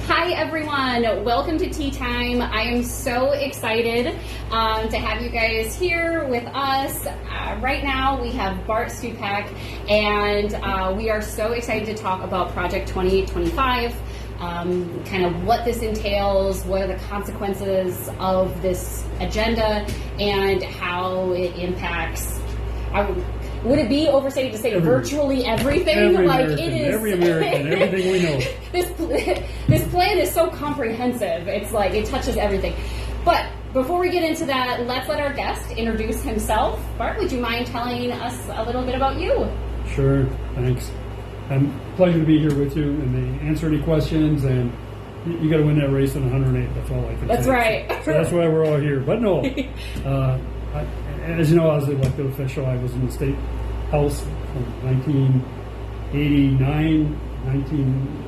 Hi everyone, welcome to Tea Time. I am so excited to have you guys here with us. Right now we have Bart Stupak, and we are so excited to talk about Project 2025, kind of what this entails, what are the consequences of this agenda, and how it impacts, would it be overstated to say virtually everything? Every American, everything we know. This plan is so comprehensive. It's like it touches everything. But before we get into that, let's let our guest introduce himself. Bart, would you mind telling us a little bit about you? Sure, thanks. Pleasure to be here with you and to answer any questions. And you got to win that race in 108. That's all I can say. That's right. So that's why we're all here. But no, as you know, I was an elected official. I was in the state house from 1989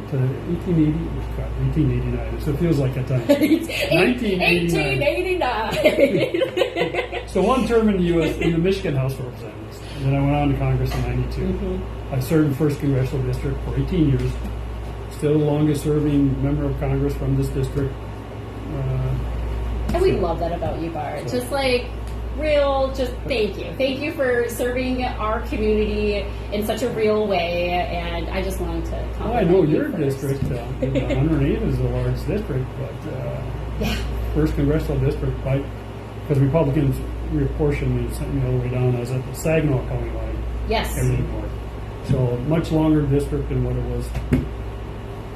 to 1889. So it feels like a time. 1889. So one term in the U.S. in the Michigan House of Representatives. And then I went on to Congress in 92. Mm-hmm. I served in the 1st Congressional District for 18 years. Still the longest serving member of Congress from this district. And we love that about you, Bart. So, just thank you. Thank you for serving our community in such a real way, and I just wanted to compliment you. I know your district, 108 is a large district, but yeah. 1st Congressional District, because Republicans reapportioned me and sent me all the way down. I was at the Saginaw County line. Yes. Everything north. So much longer district than what it was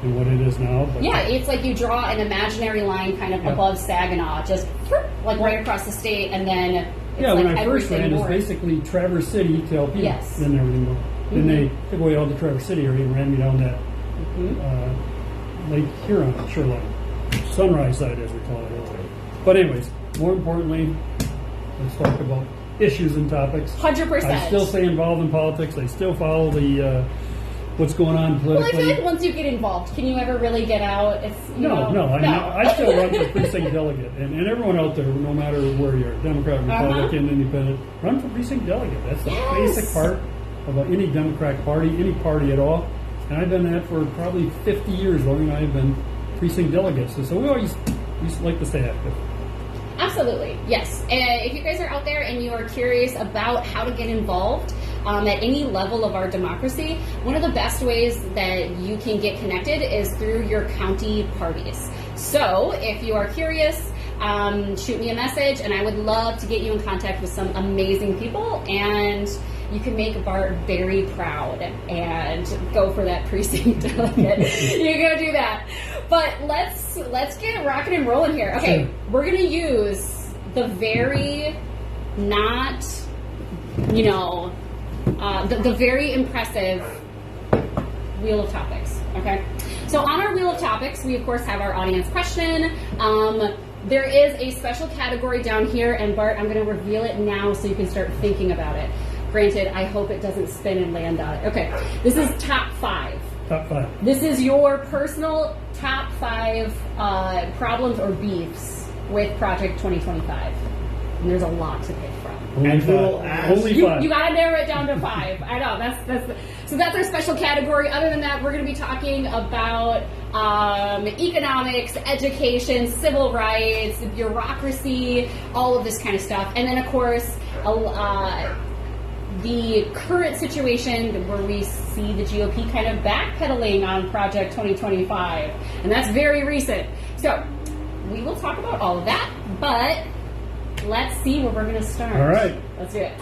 and what it is now. But yeah, it's like you draw an imaginary line kind of above Saginaw, just like right across the state, and then it's when I first ran, north. It's basically Traverse City to LP. Yes. Then everything goes. Mm-hmm. Then they took away all the Traverse City area and ran me down that Lake Huron shoreline, Sunrise side as we call it. But anyways, more importantly, let's talk about issues and topics. 100%. I still stay involved in politics. I still follow the what's going on politically. Well, I feel like once you get involved, can you ever really get out? No. I still run for precinct delegate, and everyone out there, no matter where you're, Democrat, Republican, Independent, run for precinct delegate. That's the basic part of any Democratic party, any party at all. And I've done that for probably 50 years. Longer than I've been precinct delegates. So we always like to stay active. Absolutely, yes. And if you guys are out there and you are curious about how to get involved at any level of our democracy, one of the best ways that you can get connected is through your county parties. So if you are curious, shoot me a message, and I would love to get you in contact with some amazing people, and you can make Bart very proud and go for that precinct delegate. You go do that. But let's get rocking and rolling here. Okay, we're gonna use the very the very impressive Wheel of Topics. Okay, so on our Wheel of Topics, we of course have our audience question. There is a special category down here, and Bart, I'm going to reveal it now so you can start thinking about it. Granted, I hope it doesn't spin and land on it. Okay, this is top 5. Top 5. This is your personal top 5 problems or beefs with Project 2025. And there's a lot to pick from. Only 5. You gotta narrow it down to 5. I know, so that's our special category. Other than that, we're gonna be talking about economics, education, civil rights, bureaucracy, all of this kind of stuff. And then of course, the current situation where we see the GOP kind of backpedaling on Project 2025. And that's very recent. So we will talk about all of that, but let's see where we're going to start. All right. Let's do it.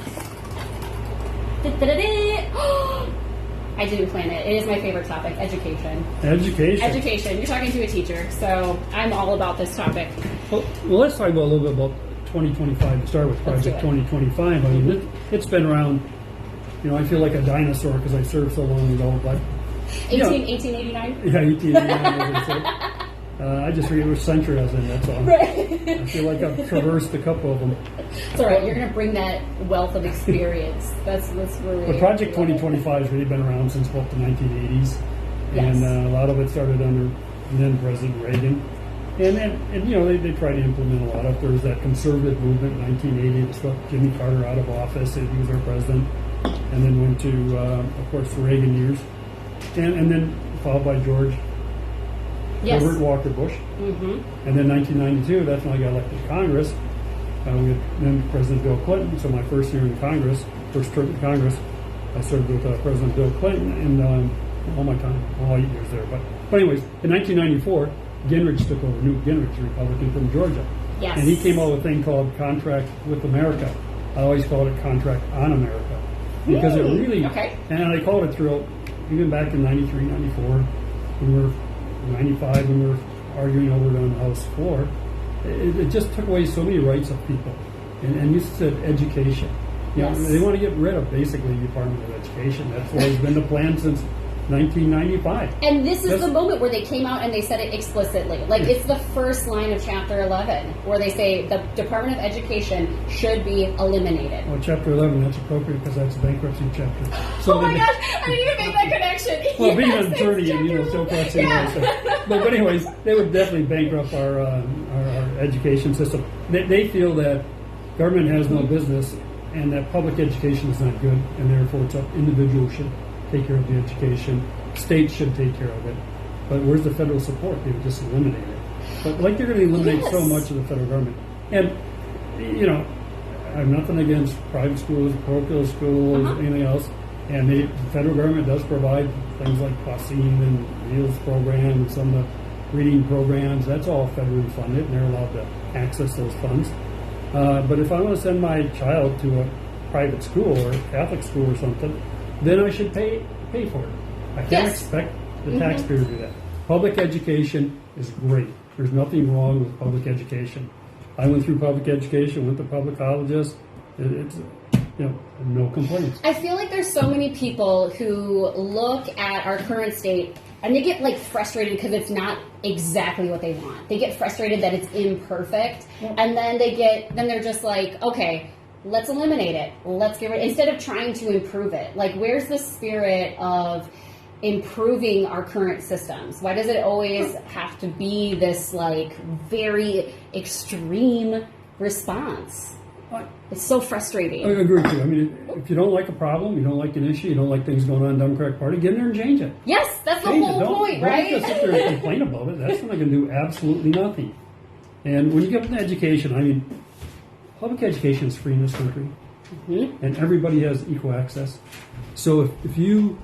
I didn't plan it. It is my favorite topic, education. Education. You're talking to a teacher, so I'm all about this topic. Well, let's talk about a little bit about 2025 to start with Project 2025. I mean, it's been around, I feel like a dinosaur because I served so long ago, but... 1889? Yeah, 1889. I just forget which century I was in, that's all. Right. I feel like I've traversed a couple of them. It's all right. You're going to bring that wealth of experience. That's really... But Project 2025 has really been around since about the 1980s. Yes. And a lot of it started under then President Reagan. And they tried to implement a lot of it. There was that conservative movement in 1980 that struck Jimmy Carter out of office. He was our president. And then went to, of course, the Reagan years. And then followed by George Yes. Herbert Walker Bush. And then 1992, that's when I got elected to Congress. We had then President Bill Clinton. So my first year in Congress, first term in Congress, I served with President Bill Clinton and all my time, all 8 years there. But anyways, in 1994, Gingrich took over. Newt Gingrich, a Republican from Georgia. Yes. And he came out with a thing called Contract with America. I always called it Contract on America. Because it really, and I called it throughout, even back in 93, 94, when we were 95, when we were arguing over it on the House floor, it just took away so many rights of people. And you said education. You know, they want to get rid of basically the Department of Education. That's always been the plan since 1995. And this is the moment where they came out and they said it explicitly. Like, it's the first line of Chapter 11, where they say the Department of Education should be eliminated. Well, Chapter 11, that's appropriate because that's a bankruptcy chapter. So oh my gosh, I didn't even make that connection. Well, being an attorney and, so pressing but anyways, they would definitely bankrupt our education system. They feel that government has no business and that public education is not good, and therefore it's up individuals should take care of the education, states should take care of it. But where's the federal support? They would just eliminate it. But like they're going to eliminate so much of the federal government. And, I have nothing against private schools, parochial schools, anything else. And the federal government does provide things like busing and meals programs, some of the reading programs. That's all federally funded, and they're allowed to access those funds. But if I want to send my child to a private school or a Catholic school or something, then I should pay for it. I can't expect the taxpayer to do that. Public education is great. There's nothing wrong with public education. I went through public education, went to public colleges. It's no complaints. I feel like there's so many people who look at our current state and they get frustrated because it's not exactly what they want. They get frustrated that it's imperfect, and then they're just like, okay, let's eliminate it. Let's get rid. Instead of trying to improve it. Like, where's the spirit of improving our current systems? Why does it always have to be this very extreme response? It's so frustrating. I agree with you. I mean, if you don't like a problem, you don't like an issue, you don't like things going on in the Democratic Party, get in there and change it. Yes, that's the whole point, right? Don't just sit there and complain about it. That's not going to do absolutely nothing. And when you get into education, I mean, public education is free in this country, and everybody has equal access. So if you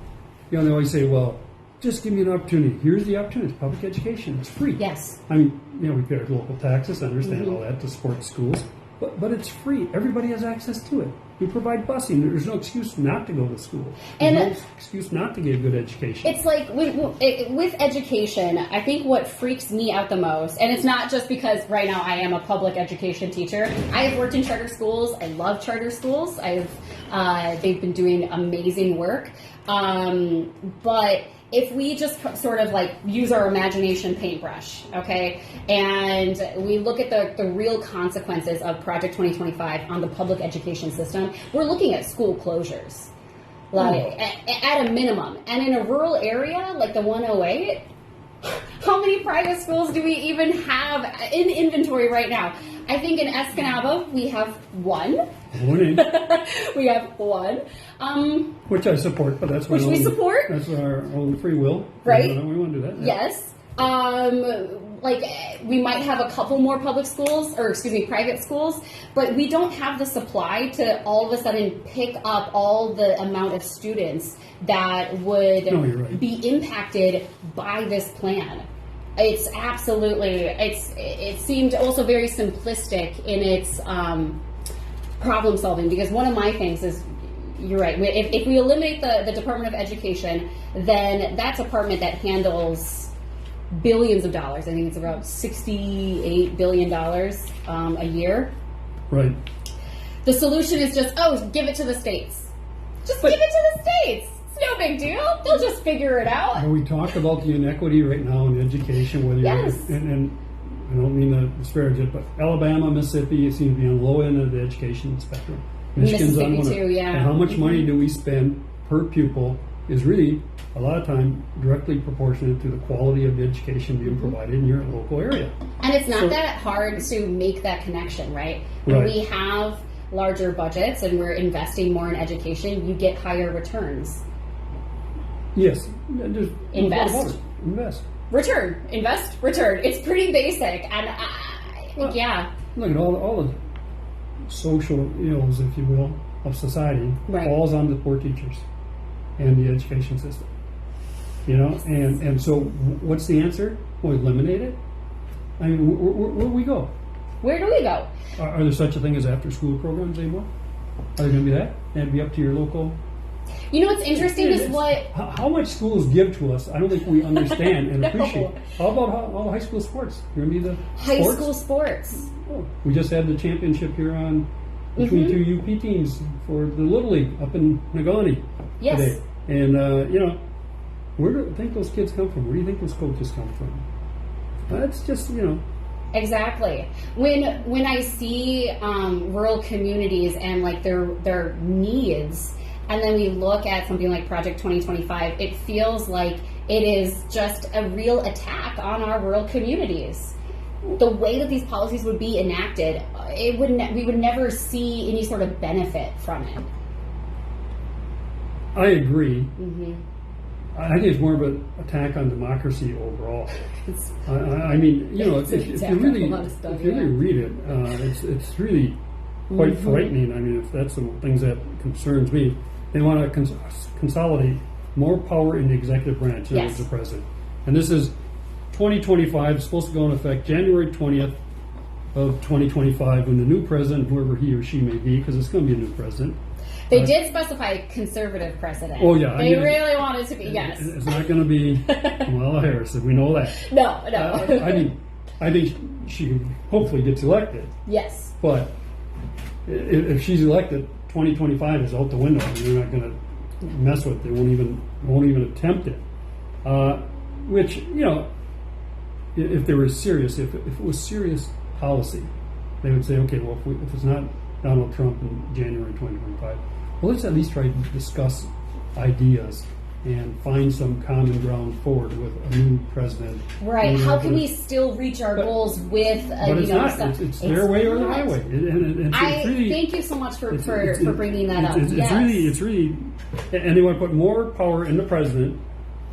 they always say, well, just give me an opportunity. Here's the opportunity. It's public education. It's free. Yes. I mean, we pay our local taxes. I understand all that to support schools. But it's free. Everybody has access to it. We provide busing. There's no excuse not to go to school. There's no excuse not to get a good education. It's like with education, I think what freaks me out the most, and it's not just because right now I am a public education teacher. I have worked in charter schools. I love charter schools. They've been doing amazing work. But if we just sort of use our imagination paintbrush, okay, and we look at the real consequences of Project 2025 on the public education system, we're looking at school closures, at a minimum. And in a rural area like the 108, how many private schools do we even have in inventory right now? I think in Escanaba we have one. We have one. Which I support, but that's which we support. That's our own free will. Right? We want to do that. Yeah. Yes. We might have a couple more private schools, but we don't have the supply to all of a sudden pick up all the amount of students that would be impacted by this plan. It's absolutely, it seemed also very simplistic in its problem solving, because one of my things is, you're right, if we eliminate the Department of Education, then that department that handles billions of dollars, I think it's about $68 billion a year. Right. The solution is just, give it to the states. Give it to the states. It's no big deal. They'll just figure it out. Well, we talk about the inequity right now in education, whether and I don't mean to disparage it, but Alabama, Mississippi seem to be on the low end of the education spectrum. Michigan's on one too, yeah. And how much money do we spend per pupil is really, a lot of time, directly proportionate to the quality of the education being provided in your local area. And it's not that hard to make that connection, right? When we have larger budgets and we're investing more in education, you get higher returns. Yes. Invest. Invest. return, invest, return. It's pretty basic, and Well, yeah. Look at all the social ills, if you will, of society Right. falls on the poor teachers and the education system. You know, and so what's the answer? Well, eliminate it. I mean, where do we go? Where do we go? Are there such a thing as after-school programs anymore? Are there going to be that? And it'd be up to your local. You know what's interesting is what How much schools give to us, I don't think we understand and appreciate. How about all the high school sports? You remember the high sports? school sports. Oh, we just had the championship here on between two UP teams for the Little League up in Negaunee Yes. today. And, you know, where do you think those kids come from? Where do you think those coaches come from? That's just, you know. Exactly. When I see rural communities and like their needs, and then we look at something like Project 2025, it feels like it is just a real attack on our rural communities. The way that these policies would be enacted, we would never see any sort of benefit from it. I agree. Mm-hmm. I think it's more of an attack on democracy overall. I mean, you know, if you really read it, it's really quite frightening. I mean, if that's the things that concerns me, they want to consolidate more power in the executive branch, in other words, the president. And this is 2025, supposed to go into effect January 20th of 2025, when the new president, whoever he or she may be, because it's going to be a new president. They did specify conservative president. Oh, yeah. They really wanted to be, yes. It's not going to be Kamala Harris, we know that. No. I think she hopefully gets elected. Yes. But if she's elected, 2025 is out the window. And they're not going to mess with it. They won't even attempt it. Which, you know, if they were serious, if it was serious policy, they would say, okay, well, if it's not Donald Trump in January 2025, well, let's at least try to discuss ideas and find some common ground forward with a new president. Right. How can we still reach our goals with, but it's not. It's their way or the highway. Thank you so much for bringing that up. It's really, and they want to put more power in the president.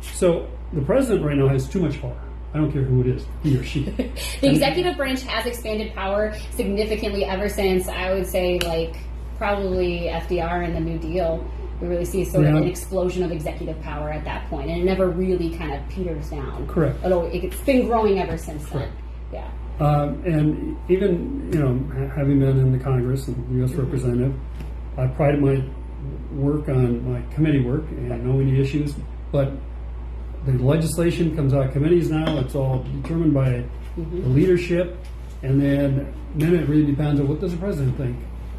So the president right now has too much power. I don't care who it is, he or she. The executive branch has expanded power significantly ever since, I would say, like, probably FDR and the New Deal. We really see sort of an explosion of executive power at that point, and it never really kind of peters down. Correct. Although it's been growing ever since then. Yeah. And even, you know, having been in the Congress and the U.S. representative, I prided my work on my committee work and knowing the issues, but the legislation comes out of committees now. It's all determined by the leadership, and then it really depends on what does the president think.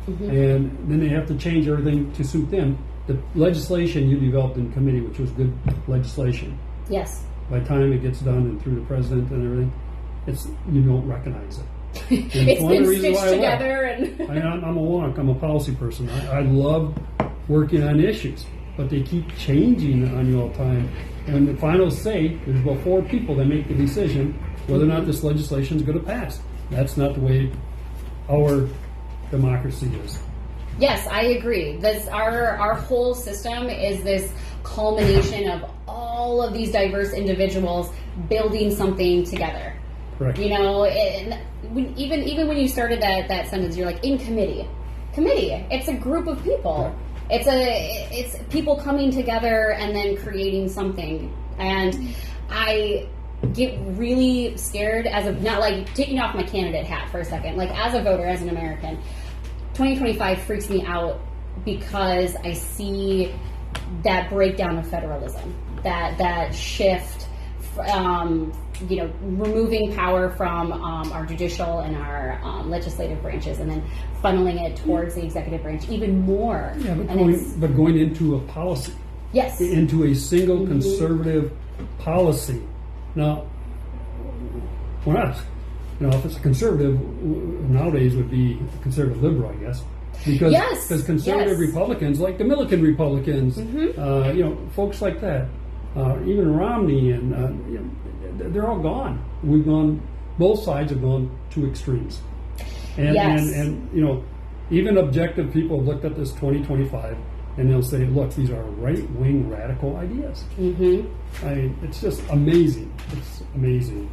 And then they have to change everything to suit them. The legislation you developed in committee, which was good legislation, yes, by the time it gets done and through the president and everything, you don't recognize it. It's been stitched together. I'm a wonk. I'm a policy person. I love working on issues, but they keep changing on you all the time. And the final say, there's about 4 people that make the decision whether or not this legislation is going to pass. That's not the way our democracy is. Yes, I agree. Our whole system is this culmination of all of these diverse individuals building something together. Correct. You know, even when you started that sentence, you're like, in committee. Committee. It's a group of people. It's people coming together and then creating something. And I get really scared not like taking off my candidate hat for a second, like as a voter, as an American. 2025 freaks me out because I see that breakdown of federalism, that shift, removing power from our judicial and our legislative branches, and then funneling it towards the executive branch even more. Yeah, but going into a policy. Yes. Into a single conservative policy. Now, we're not. You know, if it's a conservative, nowadays would be a conservative liberal, I guess. Because conservative Republicans, like the Milliken Republicans, folks like that, even Romney, and they're all gone. Both sides have gone to extremes. And you know, even objective people have looked at this 2025, and they'll say, look, these are right-wing radical ideas. Mm-hmm. It's just amazing. It's amazing.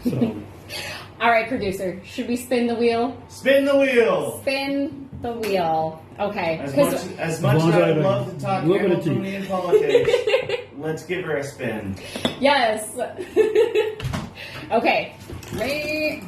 So, all right, producer, should we spin the wheel? Spin the wheel! Spin the wheel. Okay. As much as I would love to talk Hamiltonian politics, let's give her a spin. Yes. Okay. Ready?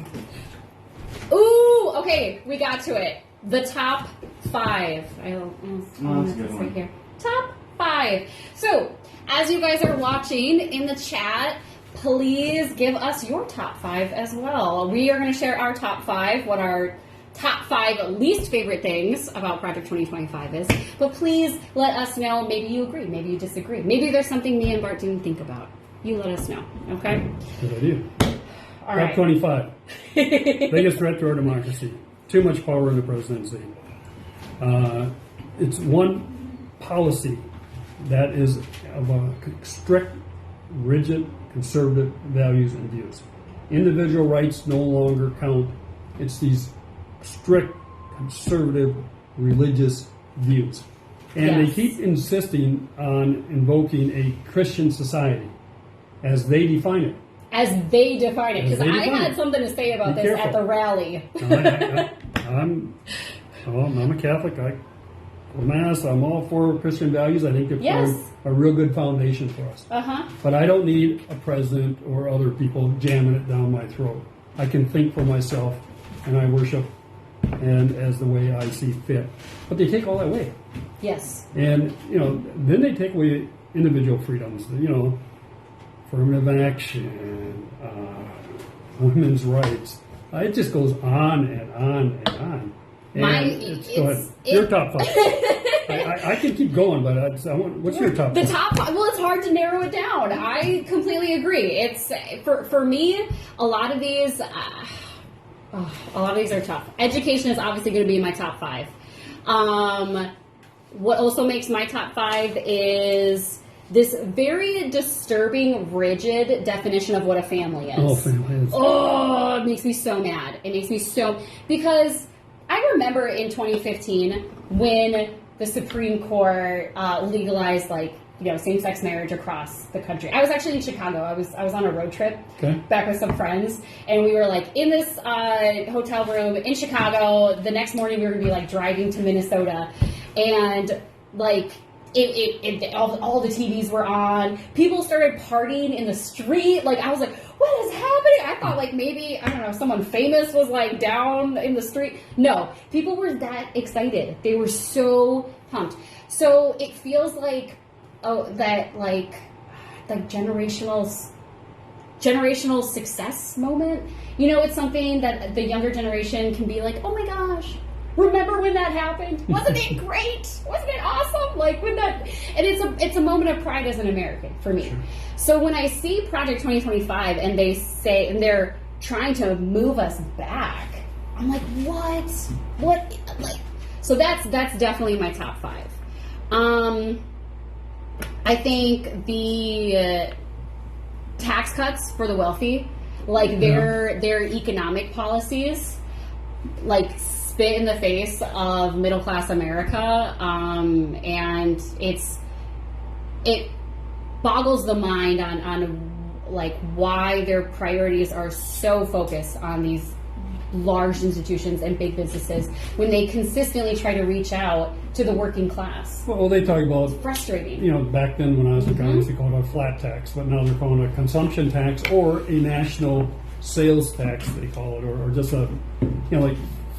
Ooh, okay, we got to it. The top 5. That's a good one. Right here. Top 5. So, as you guys are watching in the chat, please give us your top 5 as well. We are going to share our top 5, what our top 5 least favorite things about Project 2025 is. But please let us know. Maybe you agree. Maybe you disagree. Maybe there's something me and Bart didn't think about. You let us know. Okay? Good idea. All Top right. 25. Biggest threat to our democracy. Too much power in the presidency. It's one policy that is of a strict, rigid, conservative values and views. Individual rights no longer count. It's these strict, conservative, religious views. And they keep insisting on invoking a Christian society as they define it. As they define it. As Because they I define had it. something to say about Be this careful. at the rally. I'm a Catholic. I go to Mass. I'm all for Christian values. I think they're Yes. a real good foundation for us. Uh-huh. But I don't need a president or other people jamming it down my throat. I can think for myself, and I worship and as the way I see fit. But they take all that away. Yes. And, then they take away individual freedoms, affirmative action, women's rights. It just goes on and on and on. And go ahead. Your top 5. I can keep going, but what's your top 5? The top 5, well, it's hard to narrow it down. I completely agree. It's, for me, a lot of these are tough. Education is obviously going to be in my top 5. What also makes my top 5 is this very disturbing, rigid definition of what a family is. Oh, family is. Oh, it makes me so mad. It makes me so... Because I remember in 2015 when the Supreme Court legalized, same-sex marriage across the country. I was actually in Chicago. I was on a road trip back with some friends, and we were in this hotel room in Chicago. The next morning, we were going to be driving to Minnesota, and all the TVs were on. People started partying in the street. I was like, what is happening? I thought maybe, I don't know, someone famous was down in the street. No, people were that excited. They were so pumped. So it feels like generational success moment. It's something that the younger generation can be oh my gosh, remember when that happened? Wasn't it great? Wasn't it awesome? And it's a moment of pride as an American for me. Sure. So when I see Project 2025 and they're trying to move us back, I'm like, what? So that's definitely my top 5. I think the tax cuts for the wealthy, their economic policies, spit in the face of middle class America, and it boggles the mind on why their priorities are so focused on these large institutions and big businesses when they consistently try to reach out to the working class. Well, they talk about... It's frustrating. Back then when I was in Congress, they called it a flat tax, but now they're calling it a consumption tax or a national sales tax, they call it, or just a,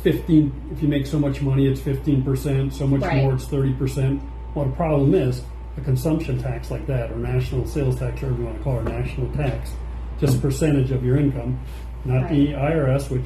15, if you make so much money, it's 15%, so much more, it's 30%. Well, the problem is, a consumption tax like that, or national sales tax, whatever you want to call it, national tax, just a percentage of your income, not the IRS, which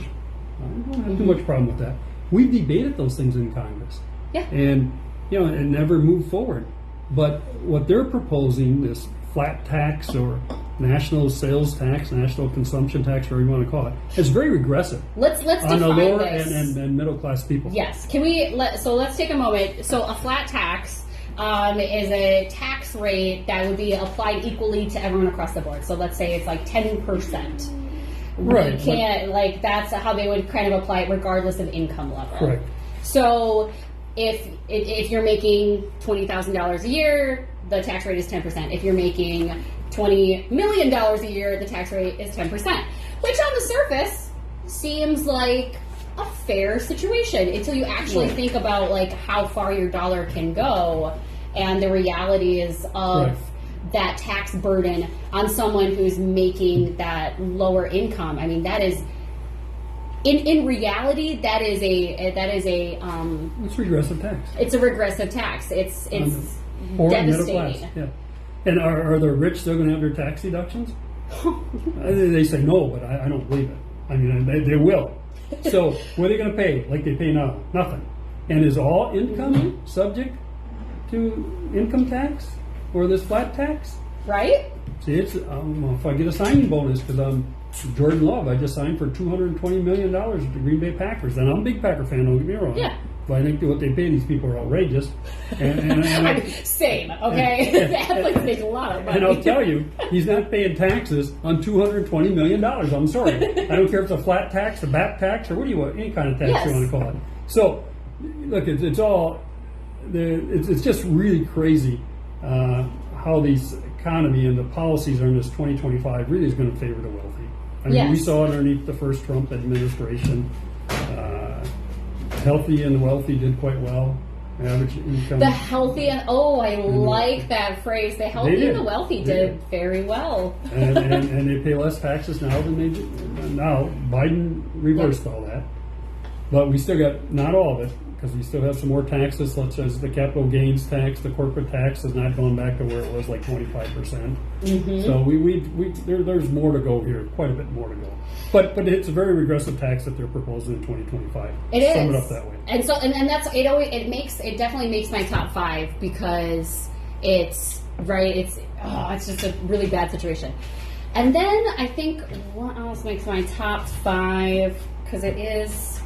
I don't have too much problem with that. We've debated those things in Congress. Yeah. And, and never moved forward. But what they're proposing, this flat tax or national sales tax, national consumption tax, whatever you want to call it, is very regressive. Let's on the define lower this. and middle class people. Yes. Let's take a moment. So a flat tax is a tax rate that would be applied equally to everyone across the board. So let's say it's 10%. Right. You can't, that's how they would kind of apply it regardless of income level. Correct. So if you're making $20,000 a year, the tax rate is 10%. If you're making $20 million a year, the tax rate is 10%, which on the surface seems like a fair situation until you actually think about like how far your dollar can go and the realities of that tax burden on someone who's making that lower income. I mean, that is in reality that is a it's regressive tax. It's a regressive tax. It's devastating. Yeah. And are the rich still going to have their tax deductions? They say no, but I don't believe it. I mean, they will. So what are they going to pay like they pay now? Nothing. And is all income subject to income tax or this flat tax? Right. See, it's if I get a signing bonus because I'm Jordan Love, I just signed for $220 million with the Green Bay Packers, and I'm a big Packer fan. Don't get me wrong. Yeah. But I think what they pay these people are outrageous. Same, okay? The athletes make a lot of money. And I'll tell you, he's not paying taxes on $220 million. I'm sorry. I don't care if it's a flat tax, a BAT tax, or what do you want, any kind of tax you want to call it. So, look, it's all, it's just really crazy how these economy and the policies are in this 2025 really is going to favor the wealthy. I mean, we saw it underneath the first Trump administration. Healthy and wealthy did quite well. Average income. The healthy and I like that phrase. The healthy and the wealthy did very well. and they pay less taxes now than they do. Now Biden reversed all that, but we still got not all of it because we still have some more taxes, such as the capital gains tax. The corporate tax has not gone back to where it was like 25%. So there's more to go here, quite a bit more to go. But it's a very regressive tax that they're proposing in 2025. It is. Sum it up that way. And so and that's it definitely makes my top 5 because it's just a really bad situation. And then I think what else makes my top 5, because it is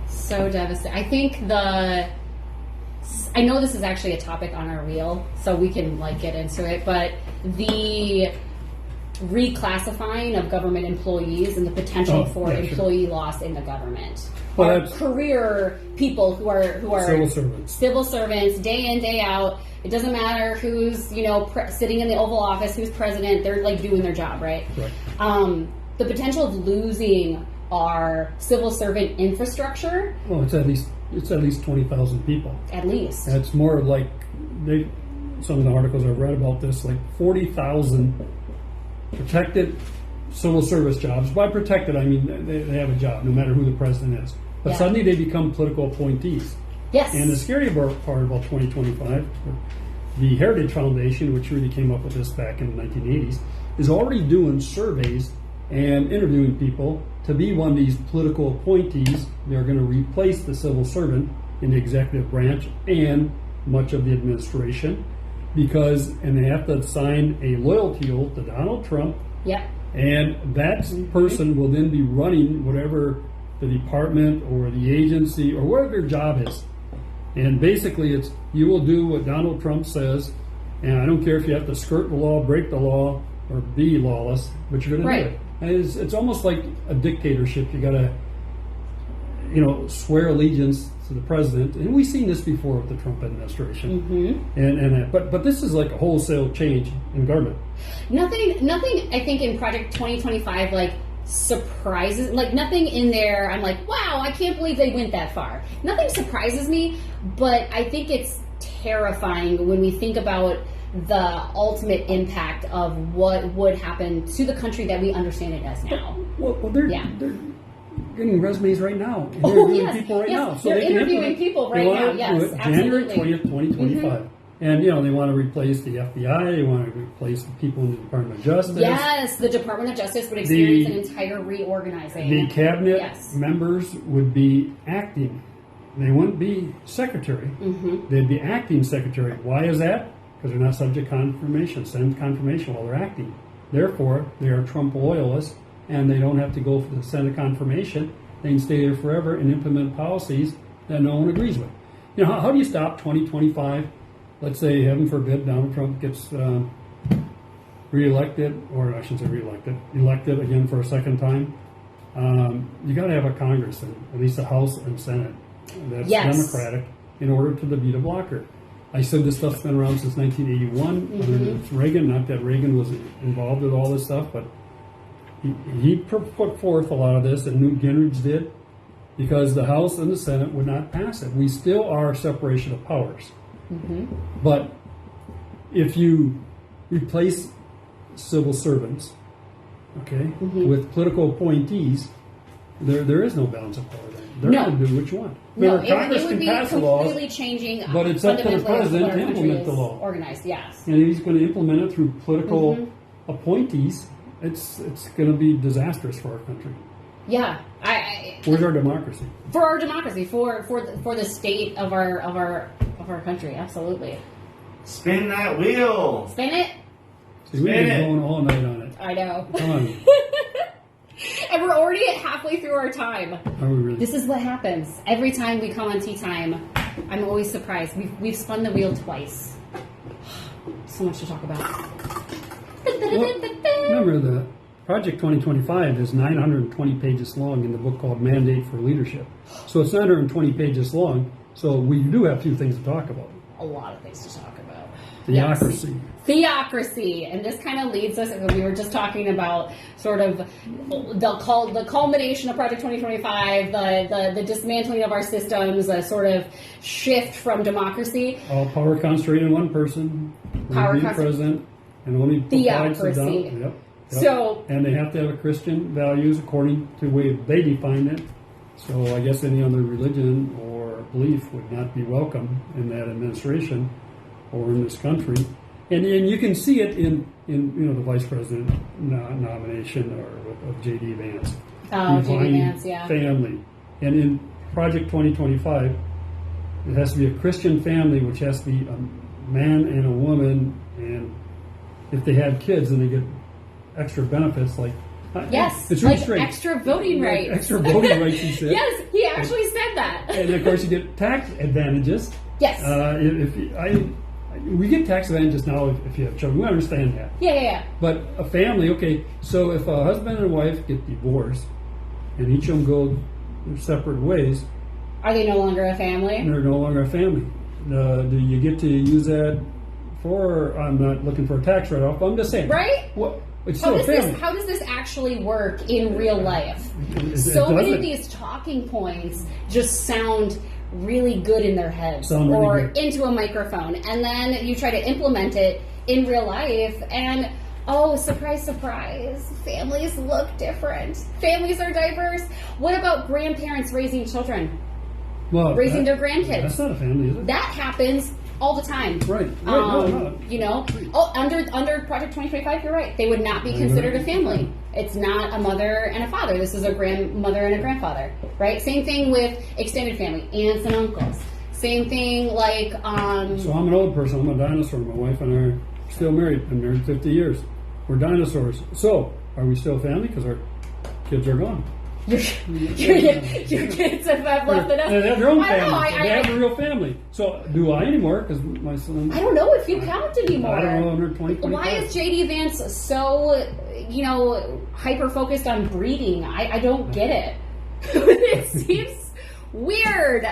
so devastating. I think I know this is actually a topic on our reel, so we can get into it, but the reclassifying of government employees and the potential for employee loss in the government. Well, career people who are civil servants, day in, day out. It doesn't matter who's sitting in the Oval Office, who's president. They're doing their job, right? The potential of losing our civil servant infrastructure. Well, it's at least 20,000 people. At least. That's more like some of the articles I've read about this, 40,000 protected civil service jobs. By protected, I mean they have a job, no matter who the president is. But suddenly they become political appointees. Yes. And the scary part about 2025, the Heritage Foundation, which really came up with this back in the 1980s, is already doing surveys and interviewing people to be one of these political appointees. They're going to replace the civil servant in the executive branch and much of the administration. And they have to sign a loyalty oath to Donald Trump. Yep. And that person will then be running whatever the department or the agency or whatever their job is. And basically it's, you will do what Donald Trump says, and I don't care if you have to skirt the law, break the law, or be lawless, but you're going to do it. And it's almost like a dictatorship. You got to, swear allegiance to the president, and we've seen this before with the Trump administration. But this is like a wholesale change in government. Nothing. I think in Project 2025 surprises. Nothing in there. I'm like, wow, I can't believe they went that far. Nothing surprises me, but I think it's terrifying when we think about the ultimate impact of what would happen to the country that we understand it as now. Well, they're getting resumes right now. Interviewing people right now. So they're interviewing people right now. Yes, January 20th, 2025. And, they want to replace the FBI. They want to replace the people in the Department of Justice. Yes, the Department of Justice would experience an entire reorganizing. The cabinet members would be acting. They wouldn't be secretary. They'd be acting secretary. Why is that? Because they're not subject to confirmation, Senate confirmation while they're acting. Therefore, they are Trump loyalists, and they don't have to go for the Senate confirmation. They can stay there forever and implement policies that no one agrees with. How do you stop 2025? Let's say, heaven forbid, Donald Trump gets reelected, or I shouldn't say reelected, elected again for a second time. You got to have a Congress, and at least a House and Senate, that's Yes. Democratic in order to defeat a blocker. I said this stuff's been around since 1981 under Reagan. Not that Reagan was involved with all this stuff, but he put forth a lot of this, and Newt Gingrich did, because the House and the Senate would not pass it. We still are a separation of powers. But if you replace civil servants, with political appointees, there is no balance of power then. They're going to do what you want. No, Congress it would can be pass the laws, completely changing. but it's up to the fundamentally president what our to country implement the is law. Organized, yes. And if he's going to implement it through political appointees, it's going to be disastrous for our country. Yeah, Where's our democracy? For our democracy, for the state of our country, absolutely. Spin that wheel. Spin it. See, we've been going all night on it. I know. Come on. And we're already at halfway through our time. Are we really? This is what happens every time we come on Tea Time. I'm always surprised. We've spun the wheel twice. So much to talk about. Well, remember, the Project 2025 is 920 pages long in the book called Mandate for Leadership. So it's 920 pages long, so we do have a few things to talk about. A lot of things to talk about. Theocracy. Yes. Theocracy. And this kind of leads us, we were just talking about sort of the culmination of Project 2025, the dismantling of our systems, a sort of shift from democracy. All power concentrated in one person, the president, and only provides the Theocracy. Yep. So, and they have to have a Christian values according to the way they define it. So I guess any other religion or belief would not be welcome in that administration or in this country. And you can see it in the vice president nomination of J.D. Vance. Oh, J.D. Vance, yeah. Family. And in Project 2025, it has to be a Christian family, which has to be a man and a woman, and if they have kids, then they get extra benefits like yes, it's really like strange. Extra voting rights. Extra voting rights, he said. Yes, he actually said that. And of course, you get tax advantages. Yes. We get tax advantages now if you have children. We understand that. Yeah. But a family, okay. So if a husband and wife get divorced, and each of them go their separate ways, are they no longer a family? They're no longer a family. Do you get to use that for? I'm not looking for a tax write-off. I'm just saying. Right. What? It's still a family. How does this actually work in real life? So many of these talking points just sound really good in their heads or into a microphone, and then you try to implement it in real life, and oh, surprise, surprise, families look different. Families are diverse. What about grandparents raising children? Well, raising their grandkids. That's not a family, is it? That happens all the time. Right. No. You know, under Project 2025, you're right. They would not be considered a family. It's not a mother and a father. This is a grandmother and a grandfather, right? Same thing with extended family, aunts and uncles. Same thing like. So I'm an old person. I'm a dinosaur. My wife and I are still married. Been married 50 years. We're dinosaurs. So are we still family? Because our kids are gone. Your kids have left the nest. They have their own family. They have a real family. So do I anymore? Because my son. I don't know if you count anymore. I don't know under 2025. Why is J.D. Vance so, hyper focused on breeding? I don't get it. It seems weird.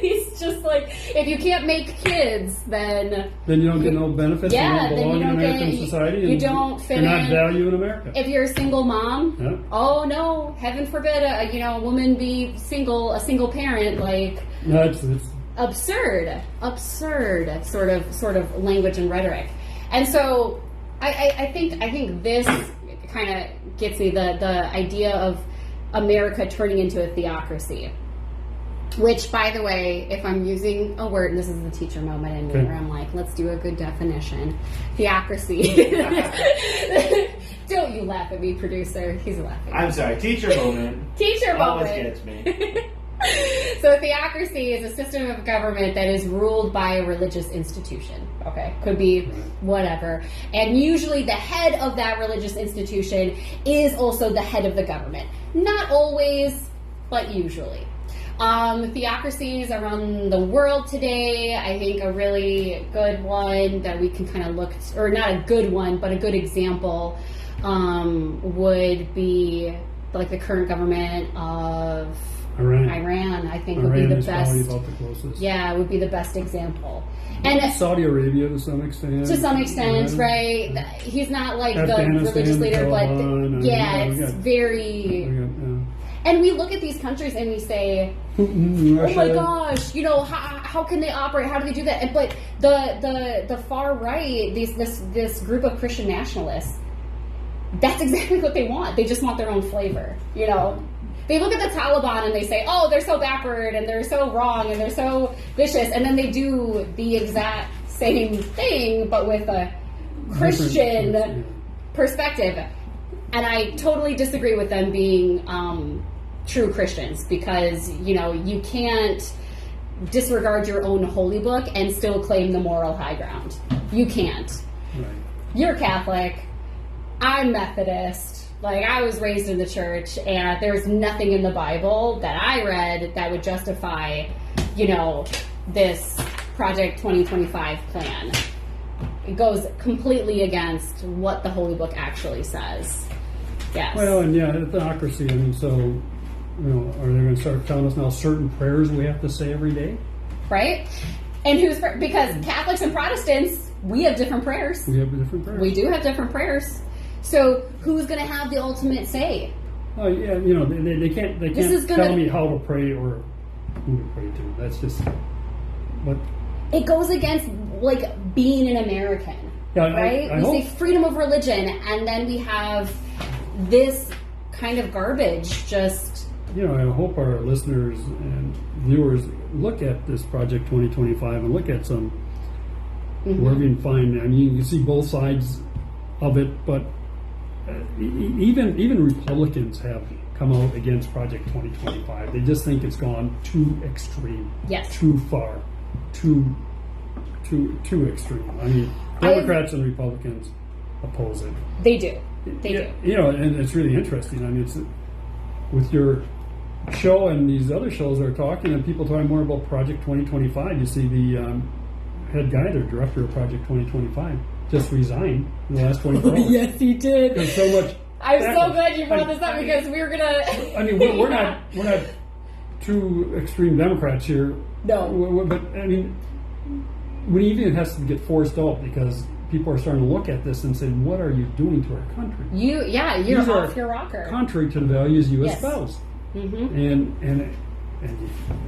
He's just like, if you can't make kids, then you don't get no benefits. Yeah, you don't belong in American society. You don't fit you're in. not valued in America. If you're a single mom, yeah. Oh no, heaven forbid, a woman be single, a single parent. Like, no, it's absurd sort of language and rhetoric. And so I think this kind of gets me the idea of America turning into a theocracy. Which, by the way, if I'm using a word, and this is the teacher moment in me, where I'm like, let's do a good definition. Theocracy. Don't you laugh at me, producer. He's laughing. I'm sorry, teacher moment. Teacher moment. Always gets me. So theocracy is a system of government that is ruled by a religious institution. Okay, could be whatever. And usually the head of that religious institution is also the head of the government. Not always, but usually. Theocracies around the world today, I think a really good one that we can kind of look, or not a good one, but a good example would be like the current government of Iran, I think, would be the best. Probably about the closest. Yeah, would be the best example. And Saudi Arabia to some extent. To some extent, right? He's not like the religious leader, but it's very. And we look at these countries and we say, "Oh my gosh, how can they operate? How do they do that?" But the far right, this group of Christian nationalists, that's exactly what they want. They just want their own flavor, They look at the Taliban and they say, "Oh, they're so backward and they're so wrong and they're so vicious," and then they do the exact same thing but with a Christian perspective. And I totally disagree with them being true Christians, because you can't disregard your own holy book and still claim the moral high ground. You can't. Right. You're Catholic. I'm Methodist. Like, I was raised in the church, and there's nothing in the Bible that I read that would justify, this Project 2025 plan. It goes completely against what the Holy Book actually says. Yes. Well, and theocracy. I mean, so, are they going to start telling us now certain prayers we have to say every day? Right? And because Catholics and Protestants, we have different prayers. We have different prayers. We do have different prayers. So who's going to have the ultimate say? Oh yeah, they can't tell me how to pray or who to pray to. That's just what. It goes against being an American, right? We say freedom of religion, and then we have this kind of garbage. Just I hope our listeners and viewers look at this Project 2025 and look at some wherever you can find. I mean, you can see both sides of it, but even Republicans have come out against Project 2025. They just think it's gone too extreme, too far, too extreme. I mean, Democrats and Republicans oppose it. They do. They do. And it's really interesting. I mean, it's with your show and these other shows are talking, and people talking more about Project 2025. You see the head guy, the director of Project 2025, just resigned in the last 24 hours. Yes, he did. There's so much. I'm so glad you brought this up, because we were gonna. I mean, we're not two extreme Democrats here. No, but I mean, when even has to get forced out because people are starting to look at this and saying, "What are you doing to our country?" You're These off your rocker. Contrary to the values you espouse. And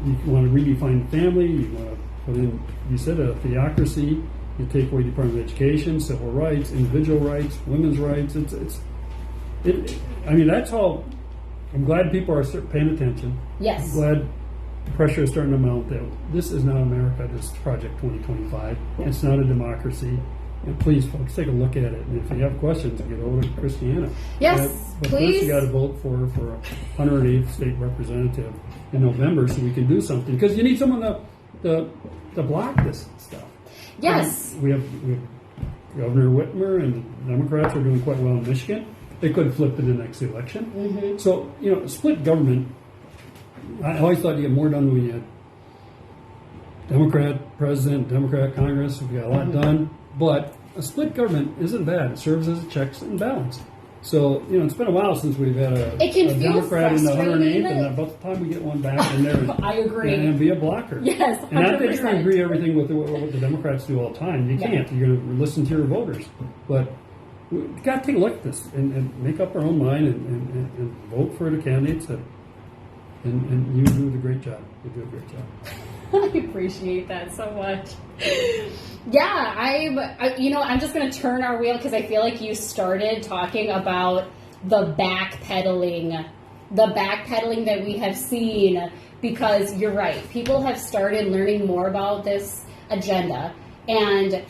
you want to redefine family. You want to put in, you said, a theocracy. You take away Department of Education, civil rights, individual rights, women's rights. I mean, that's all. I'm glad people are paying attention. Yes. I'm glad pressure is starting to mount that this is not America, this is Project 2025. It's not a democracy. And please, folks, take a look at it. And if you have questions, get over to Christiana. Yes, but please. First, you got to vote for a 108th state representative in November so we can do something. Because you need someone to block this stuff. Yes. We have Governor Whitmer, and the Democrats are doing quite well in Michigan. They could flip in the next election. So, split government, I always thought you get more done when you had Democrat president, Democrat Congress. We got a lot done. But a split government isn't bad. It serves as a checks and balance. So, it's been a while since we've had a Democrat in the 108th, and about the time we get one back in there, I agree. And be a blocker. Yes, 100%. And not that you're going to agree everything with what the Democrats do all the time. You can't. You're going to listen to your voters. But we've got to take a look at this and make up our own mind and vote for the candidates. And you do a great job. You do a great job. I appreciate that so much. Yeah, I'm just going to turn our wheel, because I feel like you started talking about the backpedaling that we have seen, because you're right. People have started learning more about this agenda, and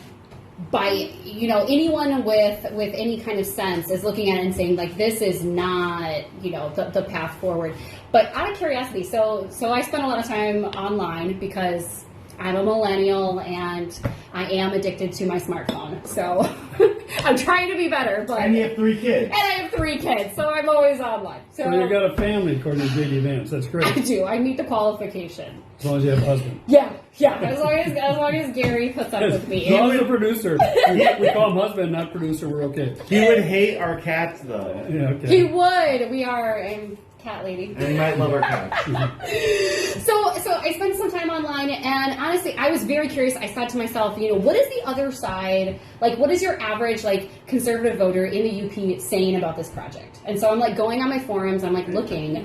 by, anyone with any kind of sense is looking at it and saying, this is not, the path forward. But out of curiosity, so I spend a lot of time online because I'm a millennial and I am addicted to my smartphone. So I'm trying to be better. But and you have 3 kids. And I have 3 kids, so I'm always online. So you got a family, according to J.D. Vance. That's great. I do. I meet the qualification. As long as you have a husband. Yeah. As long as Gary puts up with me. As long as a producer. We call him husband, not producer. We're okay. He would hate our cats, though. Yeah, okay. He would. We are a cat lady. And he might love our cats. So I spent some time online, and honestly, I was very curious. I thought to myself, what is the other side? Like, what is your average, conservative voter in the UP saying about this project? And so I'm, going on my forums, I'm, looking,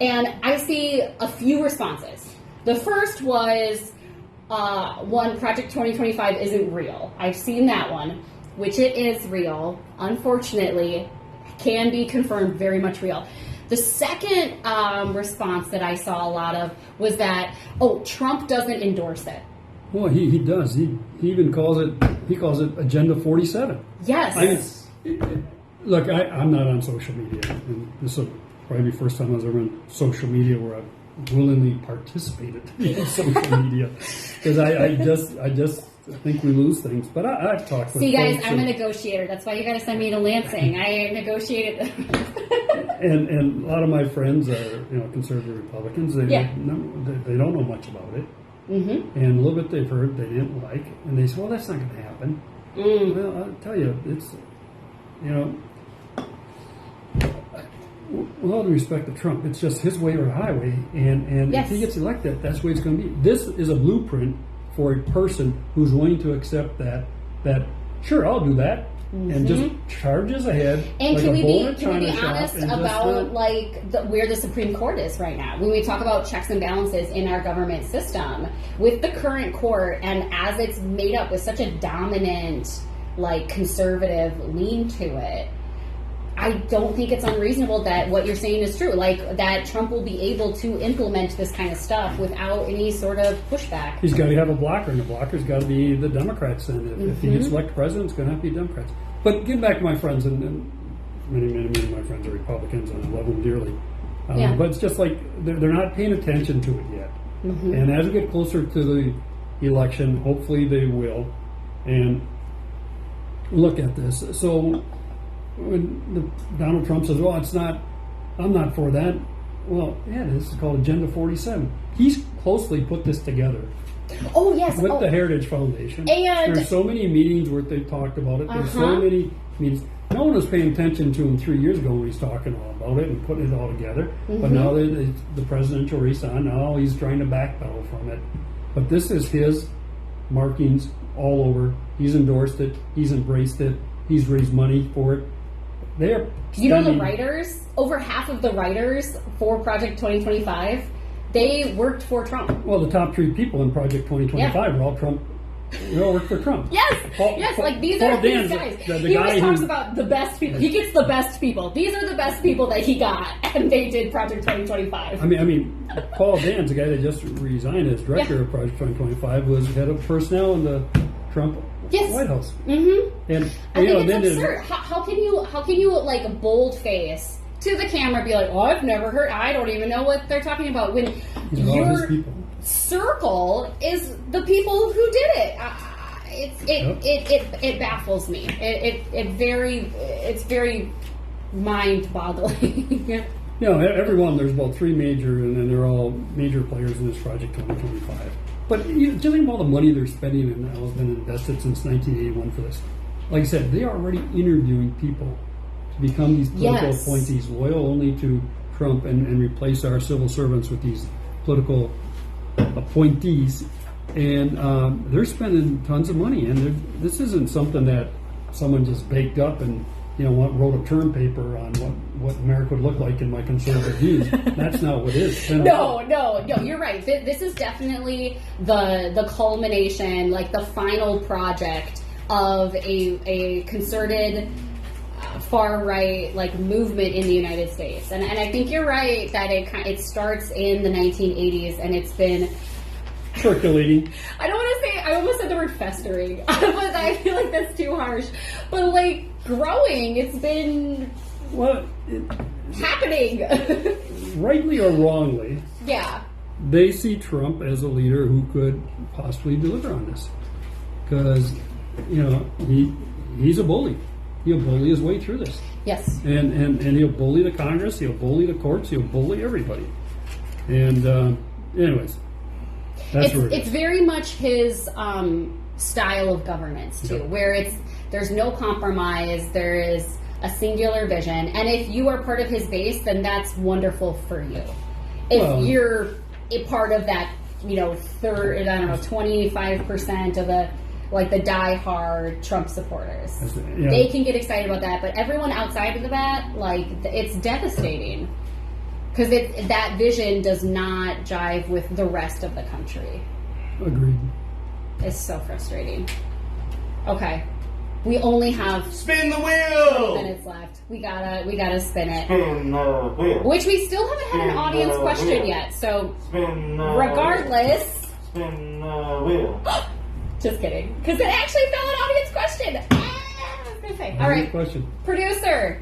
and I see a few responses. The first was, one, Project 2025 isn't real. I've seen that one, which it is real. Unfortunately, can be confirmed very much real. The second response that I saw a lot of was that, Trump doesn't endorse it. Well, he does. He even calls it Agenda 47. Yes. Look, I'm not on social media, and this will probably be the first time I was ever on social media where I've willingly participated in social media, because I just think we lose things. But I've talked with See, guys, folks I'm a negotiator. That's why you got to send me to Lansing. I negotiated. and a lot of my friends are conservative Republicans. They don't know much about it, and a little bit they've heard they didn't like, and they say, well, that's not going to happen. Well, I'll tell you, it's with all due respect to Trump, it's just his way or the highway, and yes. If he gets elected, that's the way it's going to be. This is a blueprint for a person who's willing to accept that sure, I'll do that, and just charges ahead. And like can we be shop, honest about where the Supreme Court is right now? When we talk about checks and balances in our government system, with the current court, and as it's made up with such a dominant, conservative lean to it, I don't think it's unreasonable that what you're saying is true, that Trump will be able to implement this kind of stuff without any sort of pushback. He's got to have a blocker, and the blocker's got to be the Democrats. And if he gets elected president, it's going to have to be Democrats. But getting back to my friends, and many of my friends are Republicans, and I love them dearly. But it's just they're not paying attention to it yet. And as we get closer to the election, hopefully they will, and look at this. So when Donald Trump says, well, I'm not for that. Well, yeah, this is called Agenda 47. He's closely put this together. Oh, yes. With the Heritage Foundation. And there's so many meetings where they talked about it. There's so many meetings. No one was paying attention to him 3 years ago when he's talking all about it and putting it all together. But now the presidential race on, now he's trying to backpedal from it. But this is his markings all over. He's endorsed it. He's embraced it. He's raised money for it. They're the writers, over half of the writers for Project 2025, they worked for Trump. Well, the top 3 people in Project 2025 were all Trump. They all work for Trump. Yes, these are these guys. He always talks about the best people. He gets the best people. These are the best people that he got, and they did Project 2025. I mean, Paul Dan's the guy that just resigned as director of Project 2025, was head of personnel in the Trump White House. And I think it's absurd. How can you bold face to the camera be like, oh, I've never heard, I don't even know what they're talking about, when your circle is the people who did it. It baffles me. It's very mind-boggling. Everyone, there's about 3 major, and then they're all major players in this Project 2025. But just think of all the money they're spending and has been invested since 1981 for this. Like I said, they are already interviewing people to become these political appointees, loyal only to Trump, and replace our civil servants with these political appointees. And they're spending tons of money. And this isn't something that someone just baked up and wrote a term paper on what America would look like in my conservative views. That's not what it is. No, you're right. This is definitely the culmination, the final project of a concerted far-right movement in the United States. And I think you're right that it starts in the 1980s, and it's been percolating. I don't want to say, I almost said the word festering, but I feel like that's too harsh. But growing, it's been happening. Rightly or wrongly, they see Trump as a leader who could possibly deliver on this, because he's a bully. He'll bully his way through this. Yes. And he'll bully the Congress. He'll bully the courts. He'll bully everybody. And anyways, It's very much his style of governance too, where there's no compromise. There is a singular vision, and if you are part of his base, then that's wonderful for you. If you're a part of that, 25% of the die-hard Trump supporters, they can get excited about that. But everyone outside of that, it's devastating because that vision does not jive with the rest of the country. Agreed. It's so frustrating. Okay. We only have spin the wheel. 20 minutes left. We gotta spin it. Spin the wheel. Which we still haven't had an audience question yet. So regardless, spin the wheel. Just kidding, because it actually fell an audience question. I was gonna say. All right, question. Producer,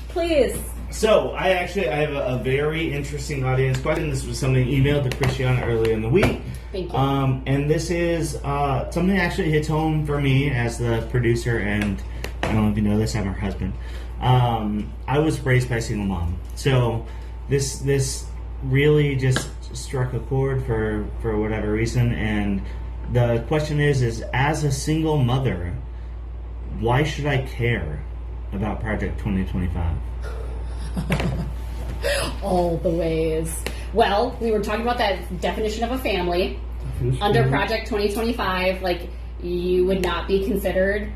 please. So I have a very interesting audience question. This was something emailed to Christiana earlier in the week. Thank you. And this is something that actually hits home for me as the producer, and I don't know if you know this, I'm her husband. I was raised by a single mom. So this really just struck a chord for whatever reason. And the question is as a single mother, why should I care about Project 2025? All the ways. Well, we were talking about that definition of a family. Under Project 2025, you would not be considered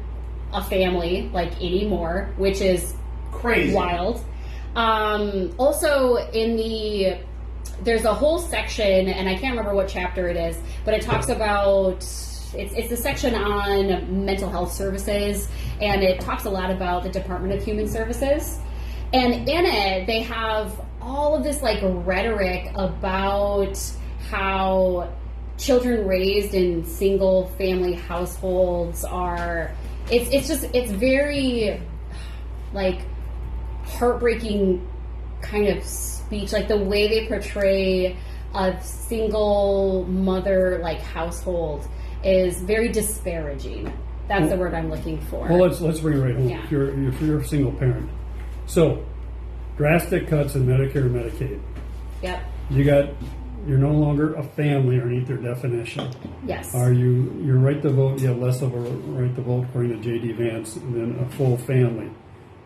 a family anymore, which is crazy, wild. Also, there's a whole section, and I can't remember what chapter it is, but it talks about it's the section on mental health services, and it talks a lot about the Department of Human Services. And in it, they have all of this rhetoric about how children raised in single family households are. It's very heartbreaking kind of speech, the way they portray a single mother household is very disparaging. That's the word I'm looking for. Well, let's bring it right home. Yeah. If you're a single parent. So, drastic cuts in Medicare and Medicaid. Yep. You're no longer a family underneath their definition. Yes. Your right to vote, you have less of a right to vote according to J.D. Vance than a full family.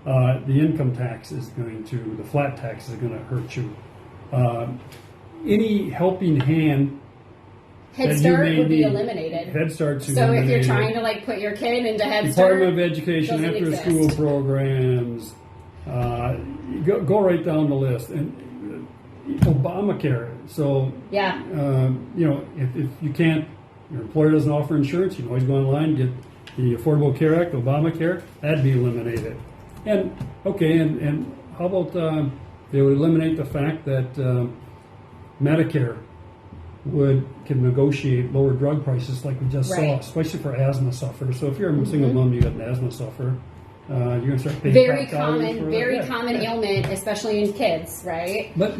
The income tax the flat tax is going to hurt you. Any helping hand Head Start would be eliminated. Head Start's eliminated. So if you're trying to put your kid into Head Start, Start, Department of Education, after school programs, go right down the list, and Obamacare. So if you can't, your employer doesn't offer insurance, you can always go online and get the Affordable Care Act, Obamacare. That'd be eliminated. And how about they would eliminate the fact that Medicare can negotiate lower drug prices like we just saw, especially for asthma sufferers. So if you're a single mom, you got an asthma sufferer, you're going to start paying very common ailment, especially in kids, right? But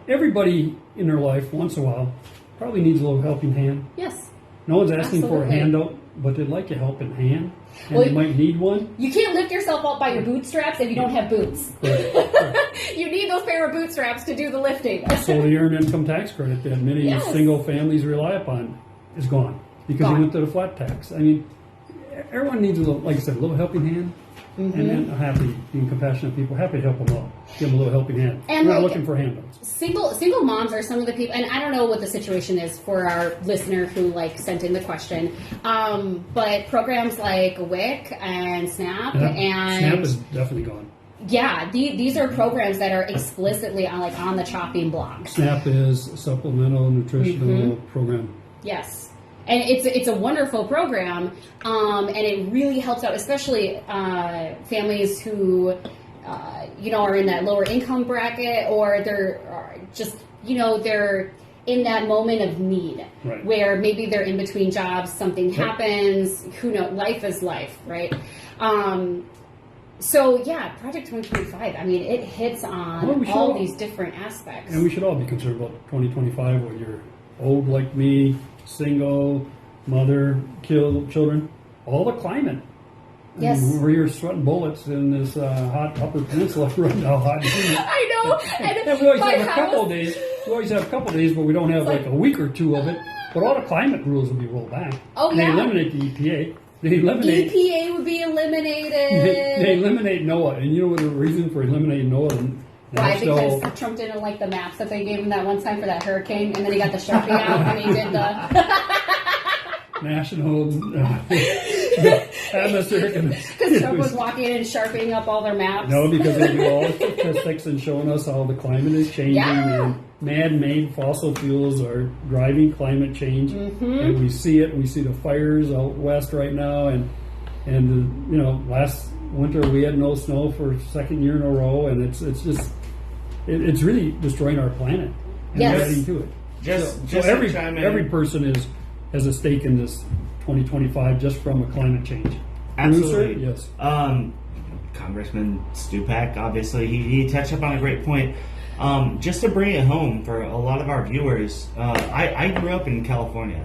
everybody in their life once in a while probably needs a little helping hand. Yes. No one's asking for a handout, but they'd like a helping hand, and they might need one. You can't lift yourself up by your bootstraps if you don't have boots. Right. You need those pair of bootstraps to do the lifting. So the earned income tax credit that many single families rely upon is gone because they went to the flat tax. I mean, everyone needs a little, like I said, a little helping hand. Mm-hmm. And happy, being compassionate people, happy to help them out. Give them a little helping hand. And we're not looking for handouts. Single moms are some of the people, and I don't know what the situation is for our listener who sent in the question, but programs like WIC and SNAP and SNAP is definitely gone. Yeah, these are programs that are explicitly on the chopping block. SNAP is a supplemental nutritional program. Yes. And it's a wonderful program, and it really helps out, especially families who, are in that lower income bracket, or they're just, they're in that moment of need, where maybe they're in between jobs, something happens, who knows, life is life, right? So, Project 2025, I mean, it hits on all these different aspects. And we should all be concerned about 2025, when you're old like me, single, mother, children, all the climate. Yes. Where you're sweating bullets in this hot Upper Peninsula right now. Hot. I know. And we always have a couple of days. We always have a couple days where we don't have like a week or two of it, but all the climate rules will be rolled back. Oh, They yeah. eliminate the EPA. They eliminate EPA would be eliminated. they eliminate NOAA, and you know what the reason for eliminating NOAA? And Why? so, Because Trump didn't like the maps that they gave him that one time for that hurricane, and then he got the Sharpie out when he did the national atmospheric. because Trump was walking in and sharpieing up all their maps. No, because they do all the statistics and showing us how the climate is changing, Yeah. and man-made fossil fuels are driving climate change, Mm-hmm. and we see it. We see the fires out west right now, and you know, last winter we had no snow for a second year in a row, and it's just it's really destroying our planet and Yes. adding to it. Just So to every chime in- every person has a stake in this 2025 just from a climate change. Absolutely. Producer? Yes. Congressman Stupak, obviously, he touched up on a great point. Just to bring it home for a lot of our viewers, I grew up in California,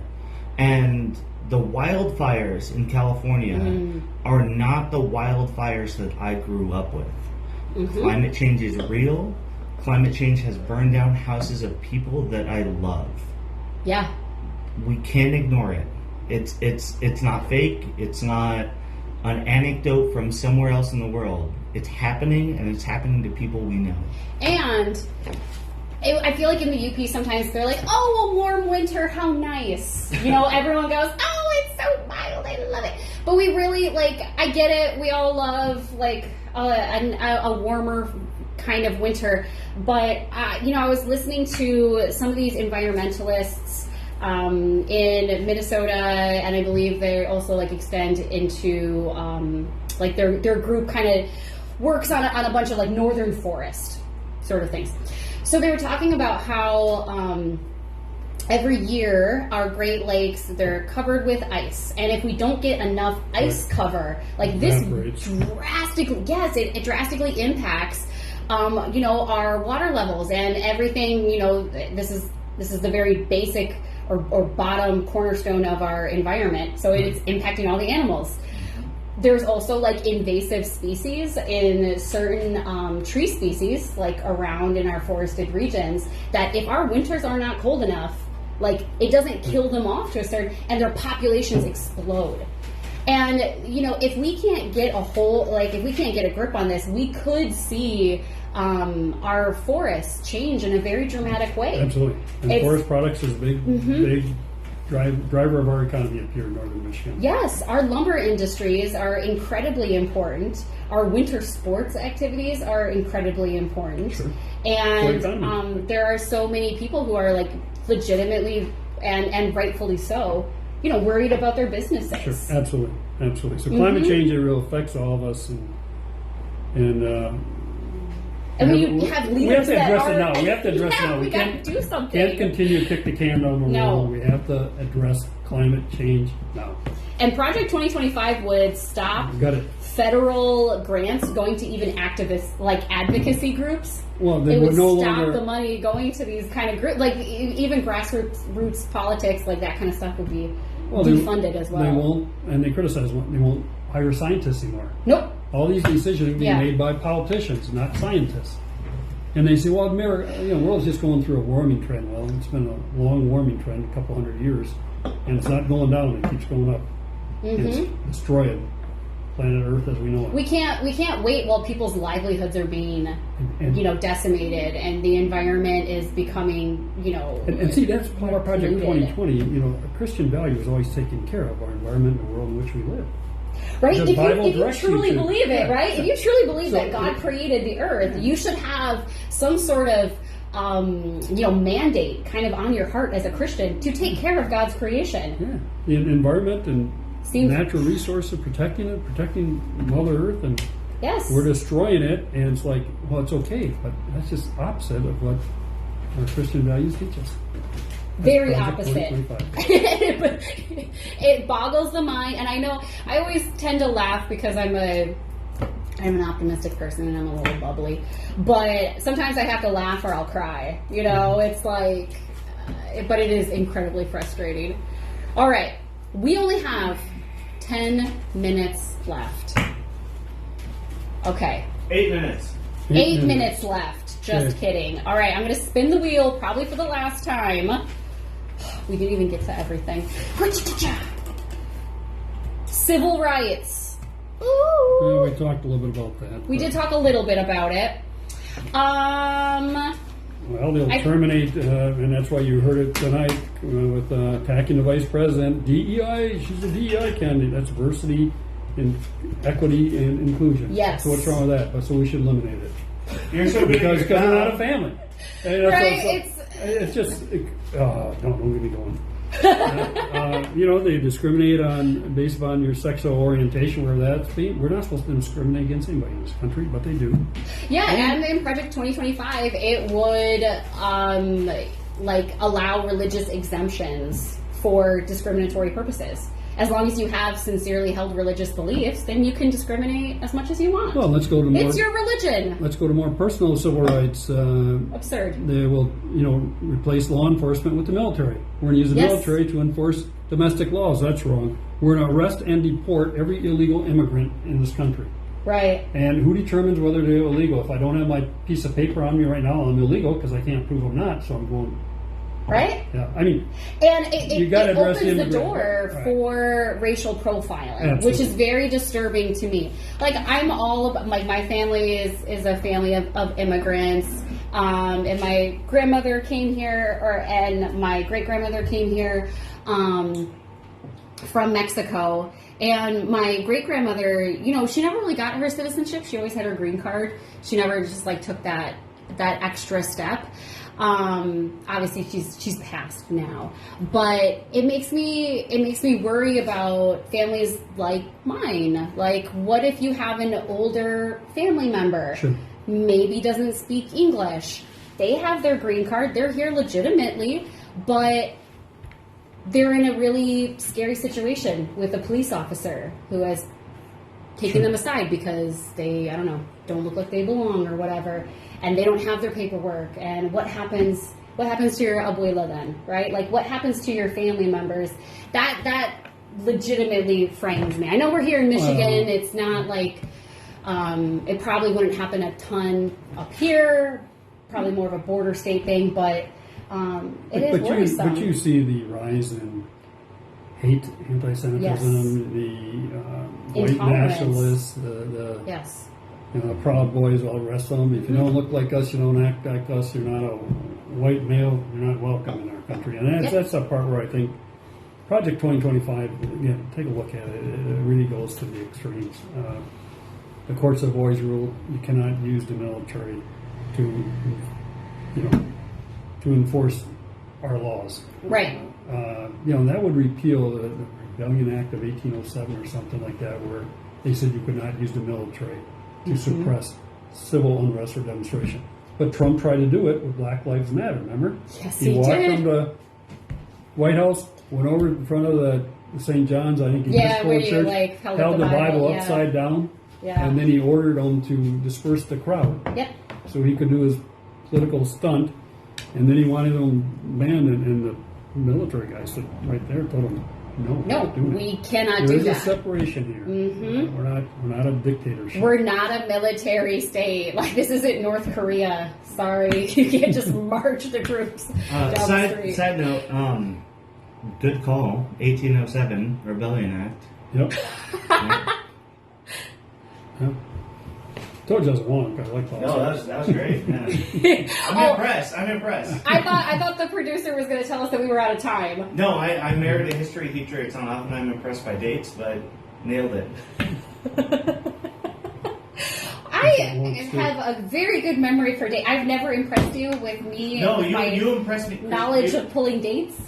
and the wildfires in California are not the wildfires that I grew up with. Climate change is real. Climate change has burned down houses of people that I love. Yeah. We can't ignore it. It's not fake. It's not an anecdote from somewhere else in the world. It's happening, and it's happening to people we know. And I feel like in the UP sometimes they're like, oh, a warm winter, how nice. You know, everyone goes, oh, it's so mild, I love it. But we really, like, I get it, we all love, like, a warmer kind of winter. But, you know, I was listening to some of these environmentalists in Minnesota, and I believe they also, like, extend into, like, their group kind of works on a bunch of, like, northern forest sort of things. So they were talking about how every year our Great Lakes, they're covered with ice. And if we don't get enough ice cover, like this drastically, yes, it drastically impacts, you know, our water levels and everything. You know, this is the very basic or bottom cornerstone of our environment. So it's impacting all the animals. There's also like invasive species in certain tree species, like around in our forested regions, that if our winters are not cold enough, like it doesn't kill them off to a certain, and their populations explode. And you know, if we can't get if we can't get a grip on this, we could see our forests change in a very dramatic way. Absolutely. And forest products is a big driver of our economy up here in northern Michigan. Yes, our lumber industries are incredibly important. Our winter sports activities are incredibly important. Sure. And there are so many people who are like legitimately and rightfully so, you know, worried about their businesses. Sure, absolutely. So climate change, it really affects all of us, and we have leaders we have to address that it now. We have to address it now. We got to do something. Can't continue to kick the can down the road. We have to address climate change now. And Project 2025 would stop federal grants going to even activists, like advocacy groups. Well, they it would no stop longer the money going to these kind of groups, like even grassroots politics, like that kind of stuff would be defunded as well. They won't, and they criticize them. They won't hire scientists anymore. Nope. All these decisions are being made by politicians, not scientists. And they say, well, the world's just going through a warming trend. Well, it's been a long warming trend, a couple hundred years, and it's not going down; it keeps going up. It's destroying planet Earth as we know it. We can't wait while people's livelihoods are being, decimated, and the environment is becoming, And see, that's part of Project 2020. A Christian value is always taking care of our environment and the world in which we live. Right? If you truly believe it, right? If you truly believe that God created the earth, you should have some sort of, mandate kind of on your heart as a Christian to take care of God's creation. Yeah. The environment and natural resources, protecting Mother Earth, and we're destroying it, and it's like, well, it's okay, but that's just opposite of what our Christian values teach us. Very opposite. It boggles the mind, and I know I always tend to laugh because I'm an optimistic person and I'm a little bubbly, but sometimes I have to laugh or I'll cry. It's like, but it is incredibly frustrating. All right, we only have 10 minutes left. Okay. 8 minutes. 8 minutes left. Just kidding. All right, I'm going to spin the wheel, probably for the last time. We didn't even get to everything. Civil rights. Ooh. We talked a little bit about that. We did talk a little bit about it. Well, they'll terminate, and that's why you heard it tonight with attacking the vice president. DEI, she's a DEI candidate. That's diversity, and equity, and inclusion. Yes. So what's wrong with that? But so we should eliminate it. You're so good. Because they're not a family. And Right? it's just, don't get me going. They discriminate based upon your sexual orientation, where that's being. We're not supposed to discriminate against anybody in this country, but they do. Yeah, and in Project 2025, it would allow religious exemptions for discriminatory purposes. As long as you have sincerely held religious beliefs, then you can discriminate as much as you want. Well, let's go to more. It's your religion. Let's go to more personal civil rights. Absurd. They will, replace law enforcement with the military. We're going to use the military to enforce domestic laws. That's wrong. We're going to arrest and deport every illegal immigrant in this country. Right. And who determines whether they're illegal? If I don't have my piece of paper on me right now, I'm illegal because I can't prove I'm not. So I'm going. Right? Yeah, I mean, and it address opens the door for racial profiling, which is very disturbing to me. Like, I'm all about, like, my family is a family of immigrants, and my grandmother came here, and my great grandmother came here from Mexico. And my great grandmother, she never really got her citizenship. She always had her green card. She never just took that extra step. Obviously she's passed now, but it makes me worry about families like mine. Like, what if you have an older family member, maybe doesn't speak English? They have their green card, they're here legitimately, but they're in a really scary situation with a police officer who has taken them aside because they, don't look like they belong or whatever. And they don't have their paperwork, and what happens to your abuela then, right? Like, what happens to your family members? That legitimately frightens me. I know we're here in Michigan. It's not like, it probably wouldn't happen a ton up here, probably more of a border state thing, but it is worrisome. But you see the rise in hate, anti-Semitism, the white nationalists, yes. Proud Boys, all the rest of them. If you don't look like us, you don't act like us, you're not a white male, you're not welcome in our country. And that's the part where I think Project 2025, again, take a look at it. It really goes to the extremes. The courts have always ruled you cannot use the military to enforce our laws. Right. That would repeal the Rebellion Act of 1807 or something like that, where they said you could not use the military to suppress civil unrest or demonstration. But Trump tried to do it with Black Lives Matter, remember? Yes, he walked did. from the White House, went over in front of the St. John's, I think, where you, church, held the Bible upside down, and then he ordered them to disperse the crowd. Yep. So he could do his political stunt, and then he wanted them banned, and the military guy stood right there, told him, no, we cannot do that. There is a separation here. Mm-hmm. We're not a dictatorship. We're not a military state. Like, this isn't North Korea. Sorry, you can't just march the troops down the street. Side note, good call. 1807 Rebellion Act. Yep. Yep. Told you I was wrong. I like that. No, that was great. Yeah. I'm impressed. I thought the producer was going to tell us that we were out of time. No, I married a history teacher. It's not often I'm impressed by dates, but nailed it. I have a very good memory for dates. I've never impressed you with me. No, and you impressed me. Knowledge of pulling dates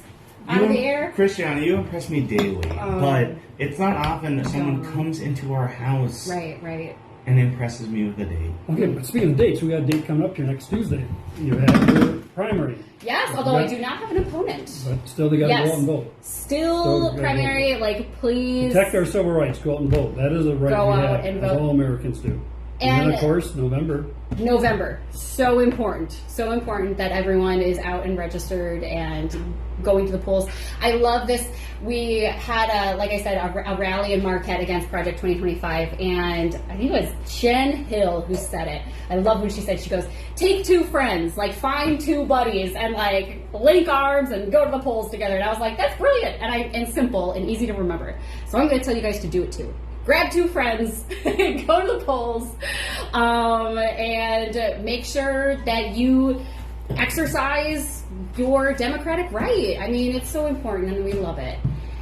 out of the air. Christiana, you impress me daily, but it's not often that someone comes into our house. Right. And impresses me with a date. Okay, but speaking of dates, we got a date coming up here next Tuesday. You have your primary. Yes, although I do not have an opponent. But still, they got to go out and vote. Still primary, please. Protect our civil rights, go out and vote. That is a right go we out have, and as vote. all Americans do. And then, of course, November. So important that everyone is out and registered and going to the polls. I love this. We had, like I said, a rally in Marquette against Project 2025, and I think it was Jen Hill who said it. I love when she said, she goes, take 2 friends, like find 2 buddies and like link arms and go to the polls together. And I was like, that's brilliant and simple and easy to remember. So I'm going to tell you guys to do it too. Grab 2 friends, go to the polls, and make sure that you exercise your democratic right. I mean, it's so important and we love it.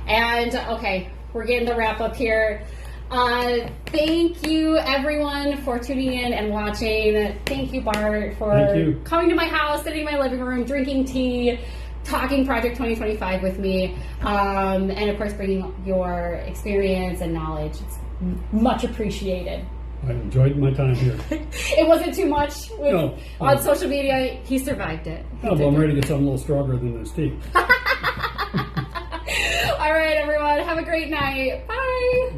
And okay, we're getting the wrap up here. Thank you everyone for tuning in and watching. Thank you, Bart, for coming to my house, sitting in my living room, drinking tea, talking Project 2025 with me, and of course bringing your experience and knowledge. It's much appreciated. I enjoyed my time here. It wasn't too much on social media. He survived it. Well, I'm ready to get something a little stronger than this tea. All right, everyone. Have a great night. Bye.